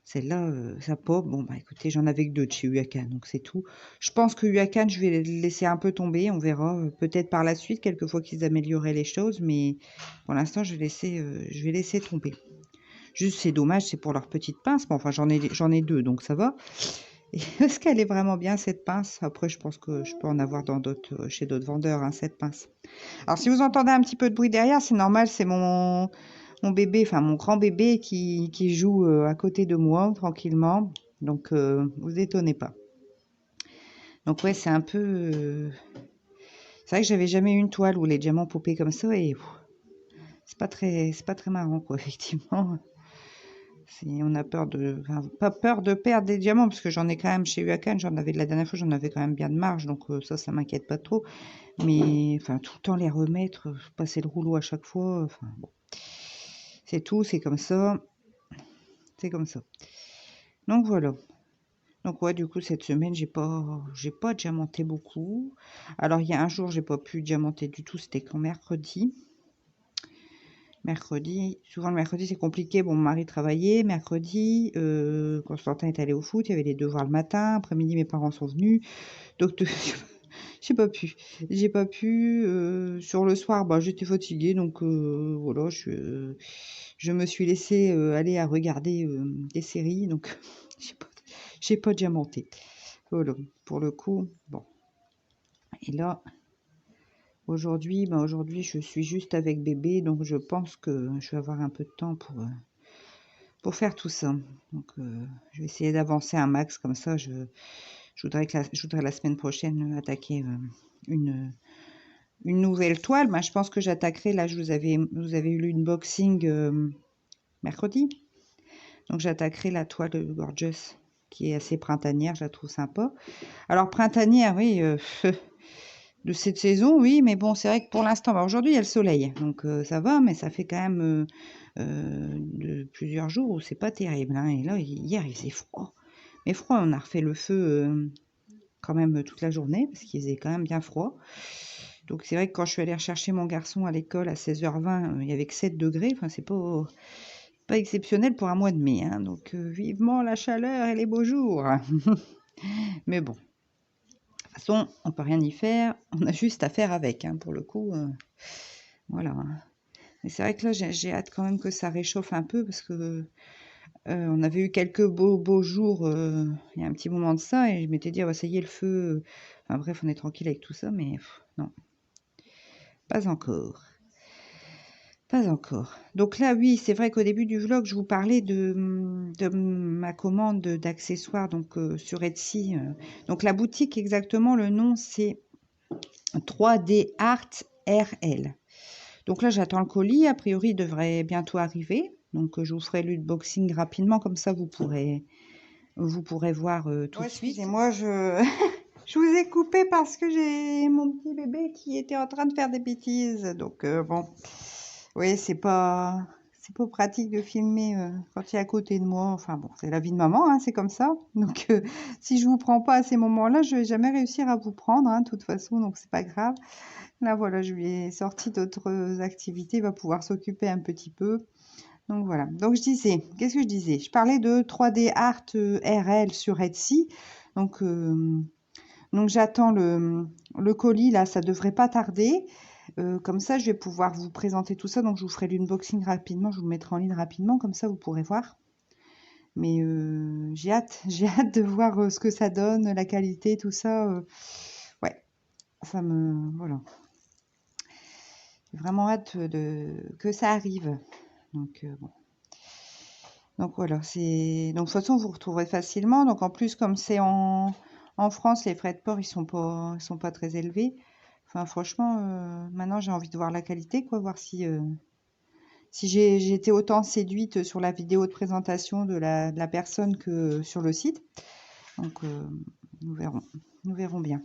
Celle-là, ça pop. Bon, bah écoutez, j'en avais que 2 de chez Huacan, donc c'est tout. Je pense que Huacan, je vais le laisser un peu tomber. On verra peut-être par la suite, quelquefois qu'ils amélioreraient les choses, mais pour l'instant, je vais laisser tomber. Juste, c'est dommage, c'est pour leur petite pince. Bon, enfin, j'en ai 2, donc ça va. Et est-ce qu'elle est vraiment bien, cette pince? Après, je pense que je peux en avoir dans d'autres, chez d'autres vendeurs, hein, cette pince. Alors, si vous entendez un petit peu de bruit derrière, c'est normal, c'est mon bébé, enfin mon grand bébé qui joue à côté de moi, tranquillement. Donc, vous étonnez pas. Donc, ouais, c'est un peu... C'est vrai que j'avais jamais eu une toile où les diamants popaient comme ça et c'est pas très marrant, quoi, effectivement. On a peur enfin, pas peur de perdre des diamants, parce que j'en ai quand même chez Huacan, la dernière fois, j'en avais quand même bien de marge, donc ça m'inquiète pas trop. Mais, enfin, tout le temps les remettre, passer le rouleau à chaque fois, enfin, bon. C'est tout, c'est comme ça. C'est comme ça. Donc, voilà. Donc, ouais, du coup, cette semaine, j'ai pas diamanté beaucoup. Alors, il y a un jour, j'ai pas pu diamanter du tout, c'était quand mercredi. Mercredi, souvent le mercredi c'est compliqué. Bon, mon mari travaillait. Mercredi, Constantin est allé au foot. Il y avait les devoirs le matin. Après-midi, mes parents sont venus. Donc, j'ai pas pu. J'ai pas pu. Sur le soir, bah, j'étais fatiguée. Donc, voilà, je me suis laissée aller à regarder des séries. Donc, j'ai pas diamanté. Voilà, pour le coup, bon. Et là, aujourd'hui, je suis juste avec bébé, donc je pense que je vais avoir un peu de temps pour faire tout ça. Donc, je vais essayer d'avancer un max comme ça. Je voudrais la semaine prochaine attaquer une nouvelle toile. Ben, je pense que j'attaquerai. Là, vous avez eu l'unboxing mercredi. Donc, j'attaquerai la toile de Gorgeous qui est assez printanière. Je la trouve sympa. Alors, printanière, oui. De cette saison, oui, mais bon, c'est vrai que pour l'instant, aujourd'hui, il y a le soleil, donc ça va, mais ça fait quand même de plusieurs jours où c'est pas terrible, hein. Et là, hier, il faisait froid. Mais froid, on a refait le feu quand même toute la journée, parce qu'il faisait quand même bien froid. Donc c'est vrai que quand je suis allée rechercher mon garçon à l'école à 16h20, il y avait que 7 degrés, enfin, c'est pas exceptionnel pour un mois de mai, hein. Donc vivement la chaleur et les beaux jours. Mais bon. De toute façon, on peut rien y faire, on a juste à faire avec, hein, pour le coup. Voilà. Et c'est vrai que là, j'ai hâte quand même que ça réchauffe un peu, parce que on avait eu quelques beaux jours il y a un petit moment de ça, et je m'étais dit, ah, bah, ça y est, le feu. Enfin bref, on est tranquille avec tout ça, mais non, pas encore. Pas encore. Donc là, oui, c'est vrai qu'au début du vlog, je vous parlais de ma commande d'accessoires donc sur Etsy. Donc la boutique, exactement, le nom, c'est 3D Art RL. Donc là, j'attends le colis. A priori, il devrait bientôt arriver. Donc, je vous ferai l'unboxing rapidement. Comme ça, vous pourrez voir tout de suite. Excusez-moi, je vous ai coupé parce que j'ai mon petit bébé qui était en train de faire des bêtises. Donc, bon, oui, c'est pas pratique de filmer quand il est à côté de moi. Enfin, bon, c'est la vie de maman, hein, c'est comme ça. Donc, si je vous prends pas à ces moments-là, je vais jamais réussir à vous prendre, hein, de toute façon. Donc, c'est pas grave. Là, voilà, je lui ai sorti d'autres activités. Il va pouvoir s'occuper un petit peu. Donc, voilà. Donc, je disais, qu'est-ce que je disais? Je parlais de 3D Art RL sur Etsy. Donc, j'attends le colis. Là, ça devrait pas tarder. Comme ça, je vais pouvoir vous présenter tout ça. Donc, je vous ferai l'unboxing rapidement. Je vous le mettrai en ligne rapidement. Comme ça, vous pourrez voir. Mais j'ai hâte. J'ai hâte de voir ce que ça donne, la qualité, tout ça. Ouais, ça me... Voilà. J'ai vraiment hâte que ça arrive. Donc, bon. Donc, voilà. Donc, de toute façon, vous retrouverez facilement. Donc, en plus, comme c'est en France, les frais de port, ils sont pas très élevés. Enfin, franchement, maintenant, j'ai envie de voir la qualité, quoi. Voir si j'ai été autant séduite sur la vidéo de présentation de la personne que sur le site. Donc, nous verrons. Nous verrons bien.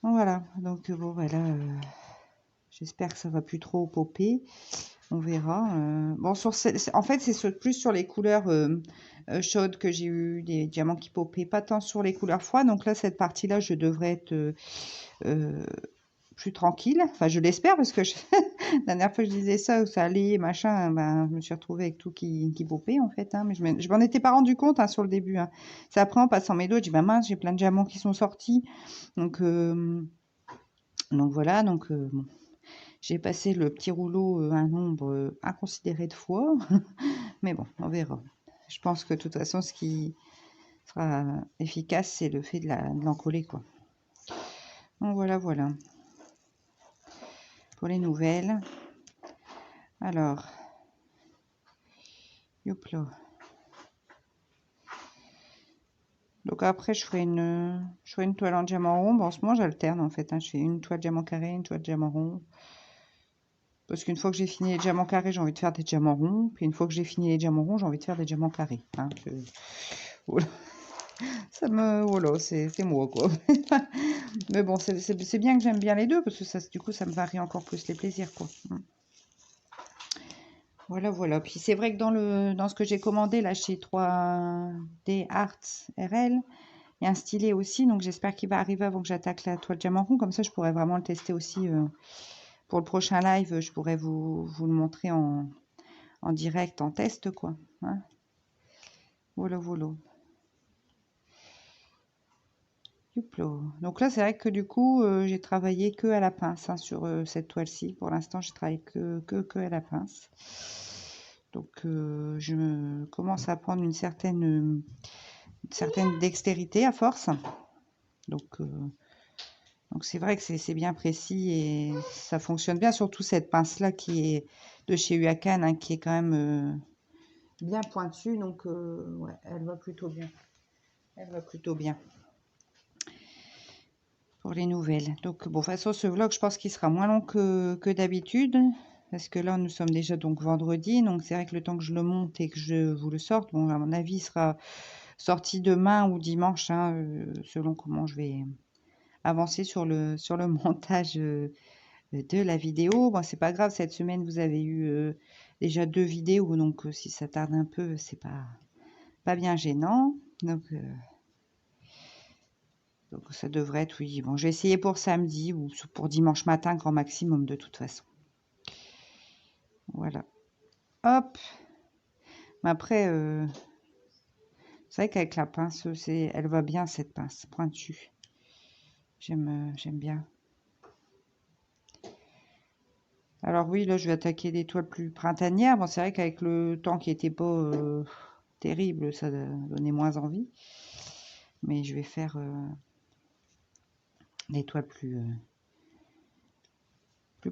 Donc, voilà. Donc, bon, voilà. J'espère que ça va plus trop popper. On verra. Bon, en fait, c'est plus sur les couleurs chaudes que j'ai eu des diamants qui popaient, pas tant sur les couleurs froides. Donc là, cette partie-là, je devrais être plus tranquille. Enfin, je l'espère, parce que la dernière fois que je disais ça, ça allait, machin, ben, je me suis retrouvée avec tout qui popait, en fait. Hein, mais je m'en étais pas rendu compte, hein, sur le début. Hein. C'est après, en passant mes doigts, je dis, bah mince, j'ai plein de diamants qui sont sortis. Donc voilà, bon. J'ai passé le petit rouleau un nombre inconsidéré de fois. Mais bon, on verra. Je pense que de toute façon, ce qui sera efficace, c'est le fait de l'encoller, quoi. Donc voilà, voilà. Pour les nouvelles. Alors, youpla. Donc après, je ferai une toile en diamant rond. Bon, en ce moment, j'alterne, en fait. Hein. Je fais une toile diamant carré, une toile diamant rond. Parce qu'une fois que j'ai fini les diamants carrés, j'ai envie de faire des diamants ronds. Puis une fois que j'ai fini les diamants ronds, j'ai envie de faire des diamants carrés. Hein. Voilà. Ça me... Voilà, c'est moi, quoi. Mais bon, c'est bien que j'aime bien les deux, parce que ça, du coup, ça me varie encore plus les plaisirs, quoi. Voilà, voilà. Puis c'est vrai que dans ce que j'ai commandé, là, chez 3D Arts RL, il y a un stylet aussi, donc j'espère qu'il va arriver avant que j'attaque la toile diamant rond. Comme ça, je pourrais vraiment le tester aussi pour le prochain live. Je pourrais vous le montrer en direct, en test, quoi. Hein. Voilà, voilà. Donc là, c'est vrai que du coup, j'ai travaillé que à la pince, hein, sur cette toile-ci. Pour l'instant, je travaille que à la pince. Donc, je commence à prendre une certaine dextérité à force. Donc c'est vrai que c'est bien précis et ça fonctionne bien. Surtout cette pince-là qui est de chez Huacan, hein, qui est quand même bien pointue. Donc, ouais, elle va plutôt bien. Elle va plutôt bien. Pour les nouvelles. Donc, bon, de toute façon, ce vlog, je pense qu'il sera moins long que d'habitude. Parce que là, nous sommes déjà donc vendredi. Donc, c'est vrai que le temps que je le monte et que je vous le sorte, bon, à mon avis, il sera sorti demain ou dimanche, hein, selon comment je vais avancer sur le montage de la vidéo. Bon, c'est pas grave, cette semaine, vous avez eu déjà 2 vidéos. Donc, si ça tarde un peu, c'est pas bien gênant. Donc ça devrait être, oui. Bon, je vais essayer pour samedi ou pour dimanche matin, grand maximum, de toute façon. Voilà. Hop. Mais après, c'est vrai qu'avec la pince, elle va bien, cette pince pointue. J'aime bien. Alors oui, là, je vais attaquer des toiles plus printanières. Bon, c'est vrai qu'avec le temps qui n'était pas terrible, ça donnait moins envie. Mais je vais faire des toiles plus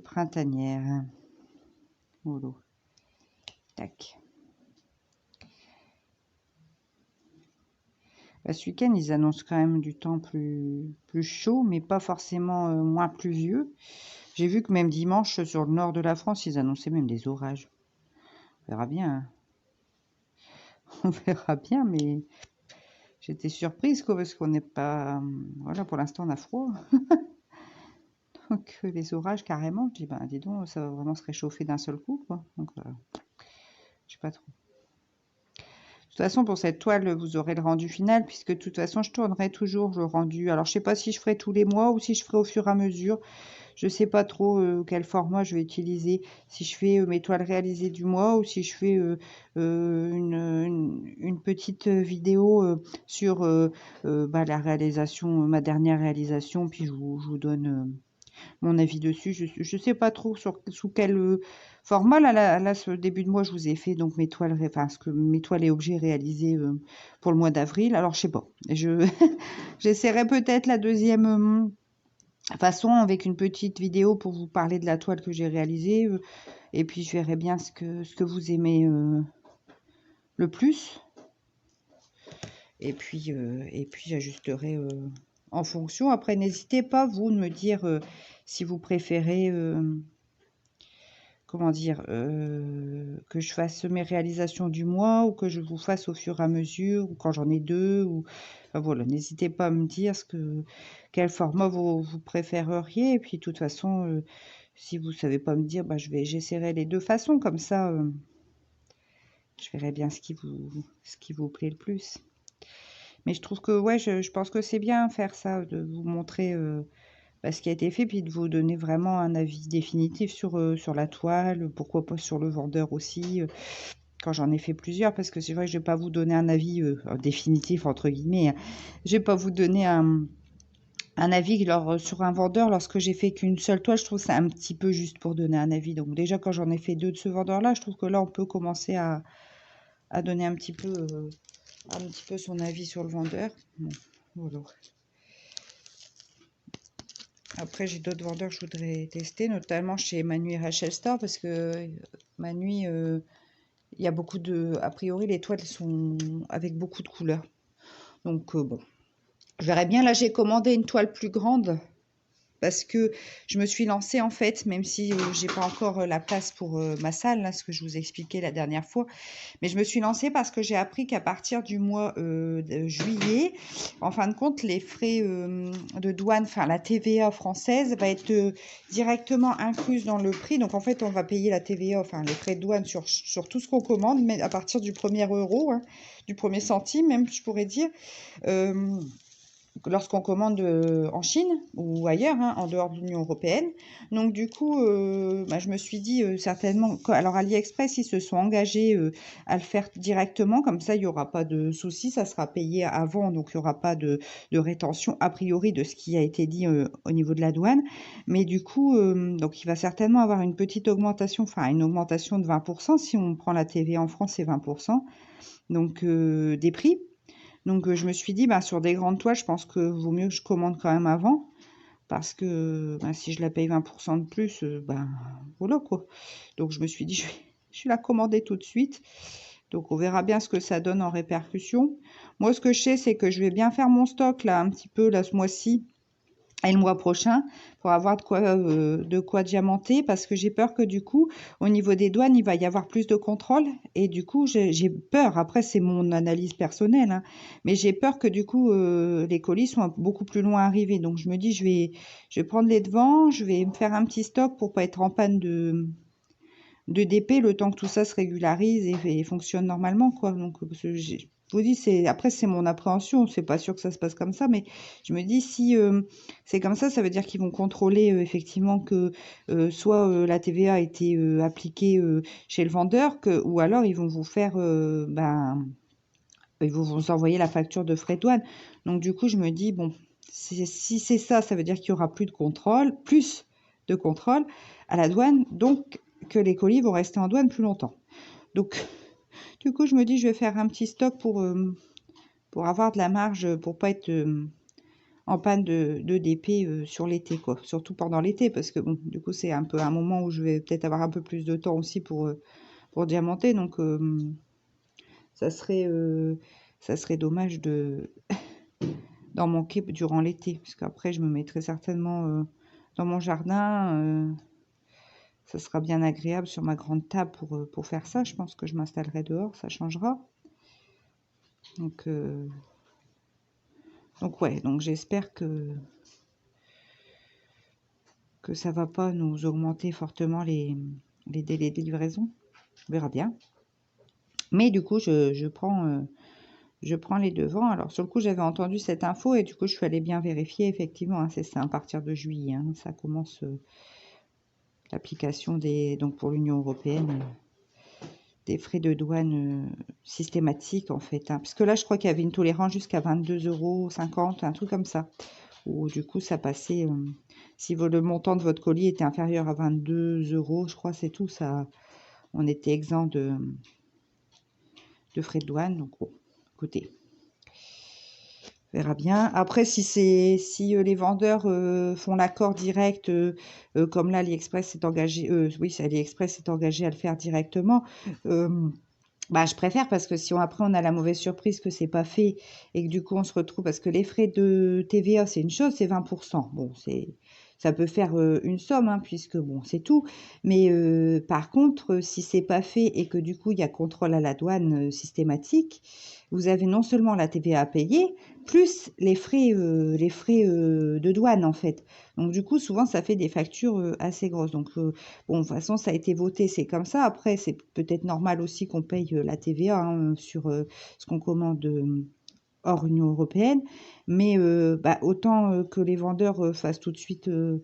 printanières. Voilà. Tac. Bah, ce week-end, ils annoncent quand même du temps plus chaud, mais pas forcément moins pluvieux. J'ai vu que même dimanche, sur le nord de la France, ils annonçaient même des orages. On verra bien. Hein. On verra bien, mais j'étais surprise, quoi, parce qu'on n'est pas... Voilà, pour l'instant, on a froid. Donc, les orages, carrément. Je dis, ben, dis donc, ça va vraiment se réchauffer d'un seul coup, quoi. Donc, je sais pas trop. De toute façon, pour cette toile, vous aurez le rendu final, puisque de toute façon, je tournerai toujours le rendu. Alors, je sais pas si je ferai tous les mois ou si je ferai au fur et à mesure. Je sais pas trop quel format je vais utiliser. Si je fais mes toiles réalisées du mois ou si je fais une petite vidéo sur bah, la réalisation, ma dernière réalisation, puis je vous donne mon avis dessus. Je sais pas trop sous quel format. Là, ce début de mois, je vous ai fait donc mes toiles, enfin, mes toiles et objets réalisés pour le mois d'avril. Alors, je sais pas. J'essaierai peut-être la deuxième façon avec une petite vidéo pour vous parler de la toile que j'ai réalisée. Et puis, je verrai bien ce que vous aimez le plus. Et puis j'ajusterai en fonction. Après, n'hésitez pas, vous, de me dire si vous préférez, comment dire, que je fasse mes réalisations du mois ou que je vous fasse au fur et à mesure, ou quand j'en ai 2. Enfin, voilà, n'hésitez pas à me dire quel format vous préféreriez. Et puis, de toute façon, si vous ne savez pas me dire, bah, j'essaierai les 2 façons. Comme ça, je verrai bien ce qui vous plaît le plus. Mais je trouve que, ouais, je pense que c'est bien faire ça, de vous montrer ce qui a été fait, puis de vous donner vraiment un avis définitif sur la toile, pourquoi pas sur le vendeur aussi, quand j'en ai fait plusieurs, parce que c'est vrai que je vais pas vous donner un avis définitif, entre guillemets, hein. Je vais pas vous donner un avis sur un vendeur lorsque j'ai fait qu'une seule toile. Je trouve ça un petit peu juste pour donner un avis. Donc déjà, quand j'en ai fait 2 de ce vendeur-là, je trouve que là, on peut commencer à donner un petit peu son avis sur le vendeur. Bon, voilà. Après, j'ai d'autres vendeurs que je voudrais tester, notamment chez Manu et Rachel Store, parce que Manu, il y a beaucoup a priori, les toiles sont avec beaucoup de couleurs. Donc, bon, je verrai bien. Là, j'ai commandé une toile plus grande, parce que je me suis lancée, en fait, même si j'ai pas encore la place pour ma salle, là, ce que je vous expliquais la dernière fois. Mais je me suis lancée parce que j'ai appris qu'à partir du mois de juillet, en fin de compte, les frais de douane, enfin la TVA française, va être directement incluse dans le prix. Donc, en fait, on va payer la TVA, enfin les frais de douane sur tout ce qu'on commande, mais à partir du premier euro, hein, du premier centime, même, je pourrais dire. Lorsqu'on commande en Chine ou ailleurs, hein, en dehors de l'Union européenne. Donc du coup, je me suis dit certainement, alors AliExpress, ils se sont engagés à le faire directement, comme ça il n'y aura pas de souci, ça sera payé avant, donc il n'y aura pas de rétention a priori de ce qui a été dit au niveau de la douane. Mais du coup, donc il va certainement avoir une petite augmentation, enfin une augmentation de 20%, si on prend la TVA en France, c'est 20%, donc des prix. Donc, je me suis dit, sur des grandes toiles, je pense que vaut mieux que je commande quand même avant. Parce que si je la paye 20% de plus, voilà quoi. Donc, je me suis dit, je vais la commander tout de suite. Donc, on verra bien ce que ça donne en répercussion. Moi, ce que je sais, c'est que je vais bien faire mon stock là, un petit peu, là, ce mois-ci et le mois prochain, pour avoir de quoi diamanter, parce que j'ai peur que du coup, au niveau des douanes, il va y avoir plus de contrôle, et du coup, j'ai peur, après c'est mon analyse personnelle, hein, mais j'ai peur que du coup, les colis soient beaucoup plus loin arrivés, donc je me dis, je vais prendre les devants, je vais me faire un petit stock pour pas être en panne de DP, le temps que tout ça se régularise et fonctionne normalement, quoi. Donc, je vous dis, après, c'est mon appréhension. C'est pas sûr que ça se passe comme ça, mais je me dis, si c'est comme ça veut dire qu'ils vont contrôler effectivement que soit la TVA a été appliquée chez le vendeur, ou alors ils vont vous faire, ils vont vous envoyer la facture de frais de douane. Donc, du coup, je me dis, bon, si c'est ça, ça veut dire qu'il y aura plus de contrôle à la douane, donc que les colis vont rester en douane plus longtemps. Donc, du coup, je me dis, je vais faire un petit stock pour avoir de la marge, pour pas être en panne de DP sur l'été, quoi. Surtout pendant l'été, parce que bon, du coup, c'est un peu un moment où je vais peut-être avoir un peu plus de temps aussi pour diamanter. Donc, ça serait dommage d'en manquer durant l'été, parce qu'après, je me mettrai certainement dans mon jardin. Ça sera bien agréable sur ma grande table pour faire ça. Je pense que je m'installerai dehors, ça changera. Donc ouais, donc j'espère que ça va pas nous augmenter fortement les délais de livraison. On verra bien. Mais du coup, je prends les devants. Alors sur le coup, j'avais entendu cette info et du coup, je suis allée bien vérifier. Effectivement, hein, c'est ça, à partir de juillet, hein, ça commence l'application donc pour l'Union européenne. Des frais de douane systématiques en fait, hein. Parce que là je crois qu'il y avait une tolérance jusqu'à 22,50 €, un truc comme ça, où du coup ça passait, si le montant de votre colis était inférieur à 22 €, je crois, c'est tout, ça, on était exempt de frais de douane. Donc bon, écoutez, on verra bien. Après, si les vendeurs font l'accord direct, comme là AliExpress s'est engagé, AliExpress s'est engagé à le faire directement, je préfère, parce que si après on a la mauvaise surprise que c'est pas fait et que du coup on se retrouve, parce que les frais de TVA c'est une chose, c'est 20%. Bon, ça peut faire une somme, hein, puisque bon, c'est tout. Mais par contre, si c'est pas fait et que du coup il y a contrôle à la douane systématique, vous avez non seulement la TVA à payer, plus les frais de douane en fait. Donc du coup, souvent ça fait des factures assez grosses. Donc bon, de toute façon, ça a été voté, c'est comme ça. Après, c'est peut-être normal aussi qu'on paye la TVA, hein, sur ce qu'on commande hors Union européenne, mais bah, autant que les vendeurs fassent tout de suite euh,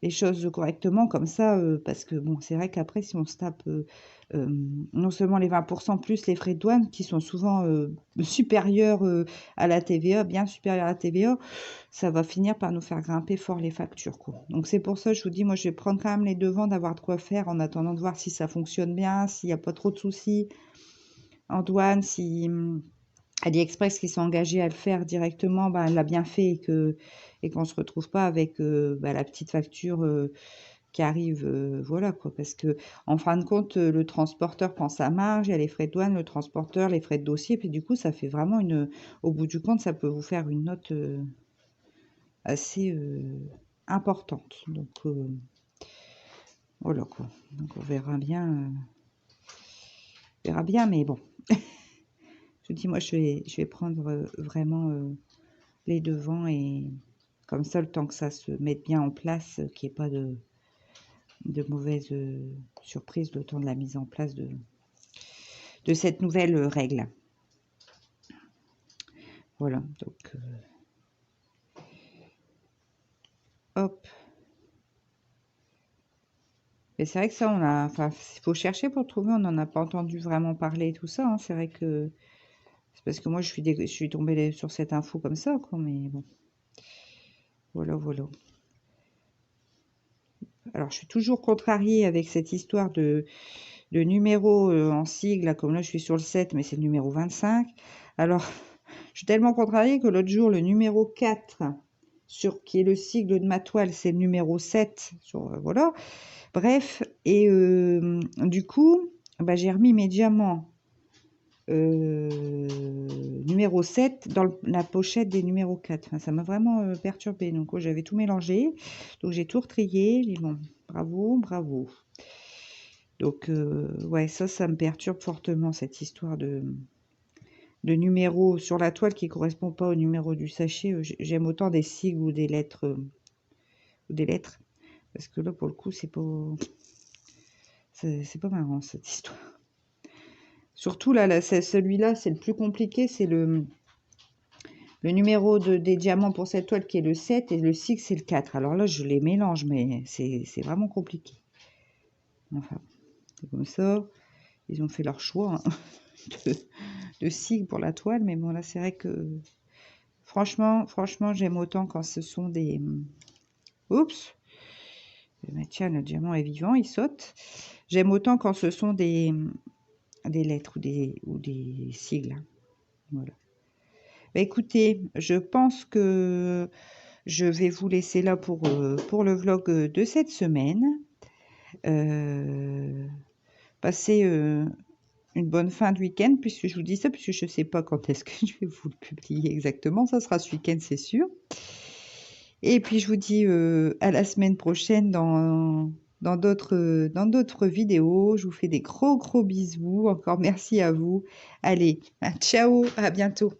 les choses correctement comme ça, parce que bon, c'est vrai qu'après, si on se tape euh, non seulement les 20% plus les frais de douane qui sont souvent supérieurs à la TVA, bien supérieurs à la TVA, ça va finir par nous faire grimper fort les factures, quoi. Donc c'est pour ça que je vous dis, moi je vais prendre quand même les devants d'avoir de quoi faire en attendant de voir si ça fonctionne bien, s'il n'y a pas trop de soucis en douane, si AliExpress qui sont engagés à le faire directement, bah, elle l'a bien fait et qu'on ne se retrouve pas avec bah, la petite facture qui arrive, voilà quoi, parce que en fin de compte, le transporteur prend sa marge, il y a les frais de douane, le transporteur, les frais de dossier, puis du coup, ça fait vraiment au bout du compte, ça peut vous faire une note assez importante. Donc voilà quoi. Donc on verra bien, mais bon. Je dis moi, je vais prendre vraiment les devants et comme ça, le temps que ça se mette bien en place, qu'il n'y ait pas de mauvaises surprises le temps de la mise en place de cette nouvelle règle. Voilà, donc hop. Et c'est vrai que ça, enfin, il faut chercher pour trouver, on n'en a pas entendu vraiment parler et tout ça, hein. C'est vrai que c'est parce que moi, je suis tombée sur cette info comme ça, quoi, mais bon. Voilà, voilà. Alors, je suis toujours contrariée avec cette histoire de numéro en sigle, là, comme là, je suis sur le 7, mais c'est le numéro 25. Alors, je suis tellement contrariée que l'autre jour, le numéro 4, qui est le sigle de ma toile, c'est le numéro 7. Voilà. Bref, et du coup, bah, j'ai remis mes diamants numéro 7 dans la pochette des numéros 4. Enfin, ça m'a vraiment perturbée. Donc, j'avais tout mélangé. Donc, j'ai tout retrié. J'ai dit, bon, bravo, bravo. Donc, ouais, ça me perturbe fortement, cette histoire de numéro sur la toile qui ne correspond pas au numéro du sachet. J'aime autant des sigles ou des lettres. Parce que là, pour le coup, c'est pas marrant, cette histoire. Surtout, là celui-là, c'est le plus compliqué. C'est le numéro des diamants pour cette toile qui est le 7 et le 6, c'est le 4. Alors là, je les mélange, mais c'est vraiment compliqué. Enfin, c'est comme ça. Ils ont fait leur choix hein, de sigle pour la toile. Mais bon, là, c'est vrai que franchement, j'aime autant quand ce sont des... Oups! Mais tiens, le diamant est vivant, il saute. J'aime autant quand ce sont des lettres ou des sigles. Voilà. Bah, écoutez, je pense que je vais vous laisser là pour le vlog de cette semaine. Passez une bonne fin de week-end, puisque je vous dis ça, puisque je ne sais pas quand est-ce que je vais vous le publier exactement. Ça sera ce week-end, c'est sûr. Et puis, je vous dis à la semaine prochaine dans d'autres vidéos. Je vous fais des gros bisous. Encore merci à vous. Allez, ciao, à bientôt.